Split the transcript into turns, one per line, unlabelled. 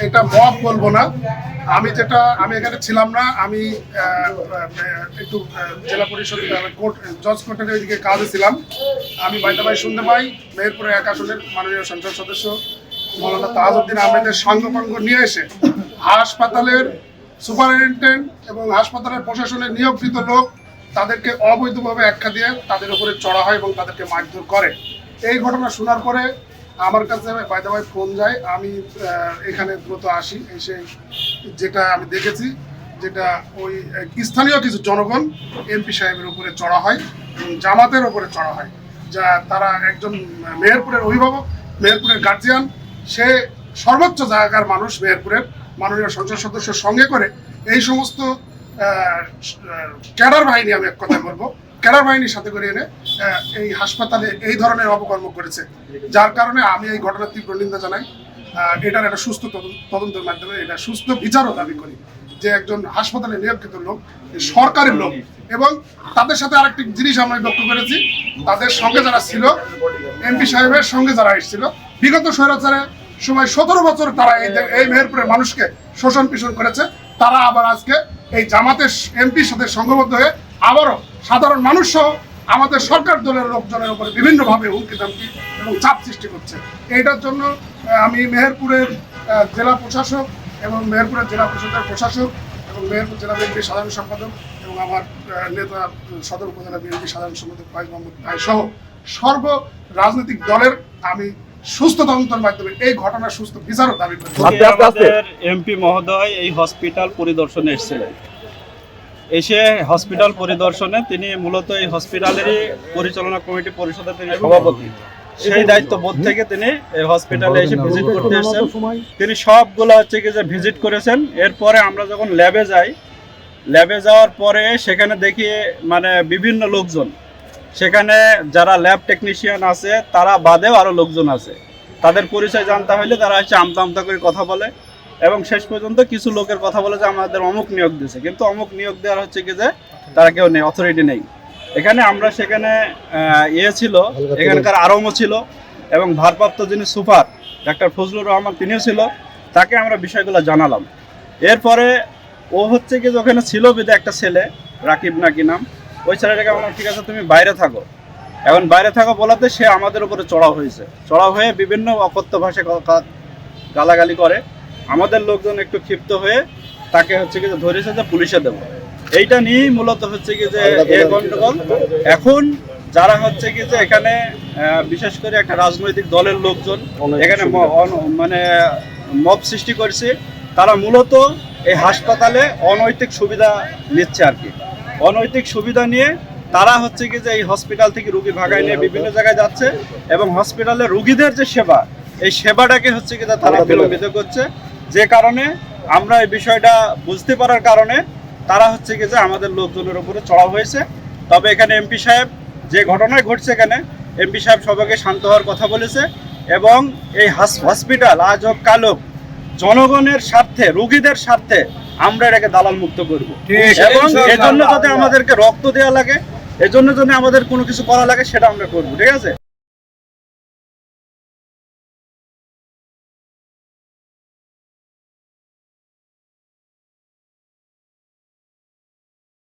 এটা মব বলবো না, আমি এখানে ছিলাম না, আমি একটু জেলা পরিষদ কোর্ট জজ কোর্টের ওইদিকে কাজে ছিলাম। আমি বাইতে ভাই শুনতে পাই মেহেরপুরের 1 আসনের মাননীয় সংসদ সদস্য মৌলানা তাজউদ্দিন আহমেদের সাঙ্গপাঙ্গ নিয়ে এসে হাসপাতালের সুপারিনটেন্ডেন্ট এবং হাসপাতালের প্রশাসনের নিয়োগকৃত লোক তাদেরকে অবৈধভাবে আখ্যা দিয়ে তাদের উপরে চড়া হয় এবং তাদেরকে মারধর করে। এই ঘটনা শোনার পরে আমার কাছে বাইদা ভাই ফোন যায়, আমি এখানে দ্রুত আসি। এসে যেটা আমি দেখেছি, যেটা ওই স্থানীয় কিছু জনগণ এমপি সাহেবের উপরে চড়া হয় এবং জামাতের উপরে চড়া হয়, যা তারা একজন মেহেরপুরের অভিভাবক, মেহেরপুরের গার্জিয়ান, সে সর্বোচ্চ জায়গার মানুষ, মেহেরপুরের মাননীয় সংসদ সদস্যের সঙ্গে করে এই সমস্ত ক্যাডার বাহিনী, আমি এক কথা বলবো, ক্যাডার বাহিনীর সাথে করে এনে এই হাসপাতালে এই ধরনের অপকর্ম করেছে, যার কারণে আমি এই ঘটনার তীব্র নিন্দা জানাই। এটার একটা সুস্থ তদন্তের মাধ্যমে এটা সুস্থ বিচারও দাবি করি যে একজন হাসপাতালে নিয়োগকৃত লোক, সরকারের লোক, এবং তাদের সাথে আরেকটি জিনিস আমরা লক্ষ্য করেছি, তাদের সঙ্গে যারা ছিল, এমপি সাহেবের সঙ্গে যারা এসেছিল বিগত স্বৈরাচারের সময় 17 বছর তারা এই মেহেরপুরের মানুষকে শোষণ পিষণ করেছে, তারা আবার আজকে এই জামাতের এমপির সাথে সংঘবদ্ধ হয়ে আবারও সাধারণ মানুষ সহ আমাদের সরকার দলের লোকজনের উপরে বিভিন্নভাবে হুমকি ধামকি এবং চাপ সৃষ্টি করছে। এইটার জন্য আমি মেহেরপুরের জেলা প্রশাসক এবং মেহেরপুরের জেলা পরিষদের প্রশাসক এবং মেহেরপুর জেলা বিএনপির সাধারণ সম্পাদক এবং আমার নেতা সদর উপজেলা বিএনপির সাধারণ সম্পাদক ফাইজ মোহাম্মদ ভাই সহ সর্ব রাজনৈতিক দলের আমি সুস্থ তদন্তের মাধ্যমে এই ঘটনার সুস্থ বিচারও দাবি করি।
আমাদের এমপি মহোদয় এই হসপিটাল পরিদর্শনে এসেছিলেন। এসে হসপিটাল পরিদর্শনে তিনি মূলত এই হসপিটালেরই পরিচালনা কমিটি পরিষদের তিনি সভাপতি, সেই দায়িত্ববোধ থেকে তিনি এই হসপিটালে এসে ভিজিট করতে এসেছেন। তিনি সবগুলো হচ্ছে কি যে ভিজিট করেছেন। এরপরে আমরা যখন ল্যাবে যাওয়ার পরে সেখানে দেখি মানে বিভিন্ন লোকজন, সেখানে যারা ল্যাব টেকনিশিয়ান আছে তারা বাদেও আরও লোকজন আছে, তাদের পরিচয় জানতে হলে তারা হচ্ছে আমতা আমতা করে কথা বলে এবং শেষ পর্যন্ত কিছু লোকের কথা বলে যে আমাদের অমুক নিয়োগ দিয়েছে, কিন্তু অমুক নিয়োগ দেওয়ার হচ্ছে কি যে তারা কেউ নেই, অথরিটি নেই। এখানে আমরা সেখানে ছিল, এখানকার আরমও ছিল এবং ভারপ্রাপ্ত যিনি সুপার ডাক্তার ফজলুর রহমান তিনিও ছিল, তাকে আমরা বিষয়গুলো জানালাম। এরপরে ও হচ্ছে কি যে ওখানে ছিল বিদে একটা ছেলে রাকিব নাকি নাম, ওই ছেলেটাকে আমরা ঠিক আছে তুমি বাইরে থাকো, এখন বাইরে থাকো বলাতে সে আমাদের উপরে চড়া হয়ে বিভিন্ন অকথ্য ভাষায় গালাগালি করে। আমাদের লোকজন একটু ক্ষিপ্ত হয়ে তাকে হচ্ছে কি যে ধরেছে যে পুলিশে দেবো, এইটা নিয়েই মূলত হচ্ছে কি যে এই গন্ডগোল। এখন যারা হচ্ছে কি যে এখানে বিশেষ করে একটা রাজনৈতিক দলের লোকজন এখানে মানে মব সৃষ্টি করছে, তারা মূলত এই হাসপাতালে অনৈতিক সুবিধা নিচ্ছে আর কি। অনৈতিক সুবিধা নিয়ে তারা হচ্ছে কি যে এই হসপিটাল থেকে রুগী ভাগায় নিয়ে বিভিন্ন জায়গায় যাচ্ছে এবং হসপিটালে রুগীদের যে সেবা, এই সেবাটাকে হচ্ছে কি তারা বিলম্বিত করছে, যে কারণে আমরা এই বিষয়টা বুঝতে পারার কারণে তারা হচ্ছে কি যে আমাদের লোকজনের উপরে চড়া হয়েছে। তবে এখানে এমপি সাহেব যে ঘটনায় ঘটছে, এখানে এমপি সাহেব সবাইকে শান্ত হওয়ার কথা বলেছে এবং এই হসপিটাল আজ হোক কাল হোক জনগণের স্বার্থে, রুগীদের স্বার্থে আমরা এটাকে দালাল মুক্ত করব এবং এজন্য যদি আমাদেরকে রক্ত দেওয়া লাগে, এজন্য যদি আমাদের কোনো কিছু করা লাগে সেটা আমরা করবো, ঠিক আছে।